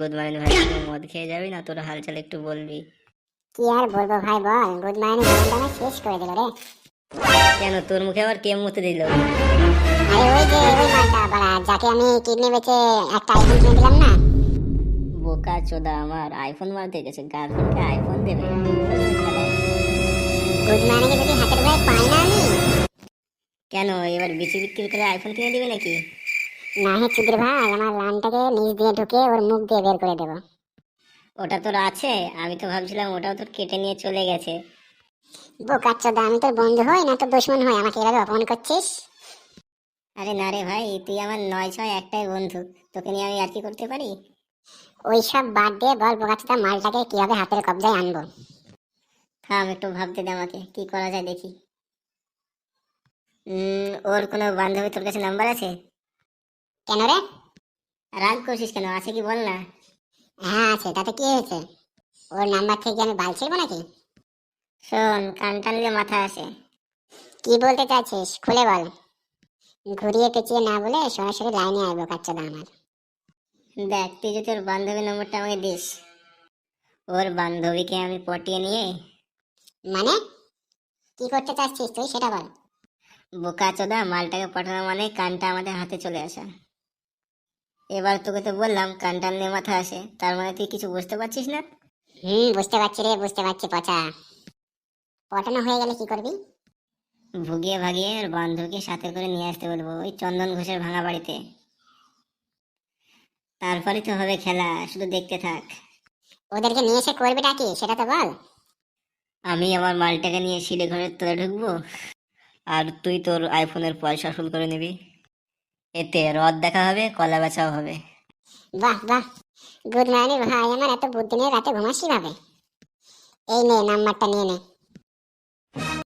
Good morning ভাই। তুই মদ খেয়ে যাবি না? তোর হালচাল একটু বলবি। কি আর বলবো ভাই, বল। গুড মর্নিং জীবনটা না শেষ করে দিল রে। কেন, তোর মুখে আবার কে মুতে দিল? আরে ওই যে ওই মালটা বাড়া, যাকে আমি কিডনি বেচে একটা আইফোন কিনে দিলাম না। বোকা চোদা, আমার আইফোন মারতে গেছে, গার্লফ্রেন্ডকে আইফোন দেবে? গুড মর্নিং যদি হাতের ভাই পাই না আমি। কেন, এবার বিচি বিক্রি করে আইফোন কিনে দিবে নাকি? না হে চুদির ভাই, আমার লানটাকে নিচ দিয়ে ঢুকে ওর মুখ দিয়ে বের করে দেবো। ওটা তোর আছে? আমি তো ভাবছিলাম ওটাও তোর কেটে নিয়ে চলে গেছে। বোকাচ্চোদা, আমি তোর বন্ধু হই না তোর দুশমন হই? আমাকে এভাবে অপমান করছিস? আরে না রে ভাই, তুই আমার 9-6 একটাই বন্ধু, তোকে নিয়ে আমি আর কি করতে পারি? ওই সব বাদ দিয়ে বল বোকাচ্চোদা, মালটাকে কিভাবে হাতের কবজায় আনবো। থাম, একটু ভাবতে দে আমাকে, কি করা যায় দেখি। ওর কোনো বান্ধবী তোর কাছে নাম্বার আছে? কেন রে? রাগ করছিস কেন, আছে কি বল না। হ্যাঁ আছে, তাতে কি হয়েছে? ওর নাম্বার থেকে আমি বাল ছিড়বো নাকি? শোন, কান টানলে মাথা আসে। কি বলতে চাইছিস খুলে বল। ঘুরিয়ে পেঁচিয়ে না বলে সরাসরি লাইনে আয় বোকাচ্চোদা আমার। দেখ, তুই যদি ওর বান্ধবীর নম্বরটা আমাকে দিস, ওর বান্ধবীকে আমি পটিয়ে নিয়ে। মানে কি করতে চাচ্ছিস তুই সেটা বল। বোকা চোদা, মালটাকে পাঠানো মানে কানটা আমাদের হাতে চলে আসা। এবার তোকে তো বললাম কান টানলে মাথা আসে, তার মানে তুই কিছু বুঝতে পারছিস না? বুঝতে পারছি রে, বুঝতে পারছি পচা। পটানো হয়ে গেলে কি করবি? ভুগিয়ে ভাগিয়ে ওর বান্ধবীকে সাথে করে নিয়ে আসতে বলবো ওই চন্দন ঘোষের ভাঙা বাড়িতে। তারপরে তো হবে খেলা, শুধু দেখতে থাক। ওদেরকে নিয়ে এসে করবিটা কি সেটা তো বল। আমি আমার মালটাকে নিয়ে সিঁড়ি ঘরের তলে ঢুকবো, আর তুই তোর আইফোনের পয়সা আসল করে নিবি। এতে রদ দেখা হবে, কলা বেচাও হবে। বাহ বাহ। গুড মর্নিং ভাই, আমার এত বুদ্ধি নিয়ে রাতে ঘুমাসি ভাবে। এই নে নাম্বারটা নিয়ে নে।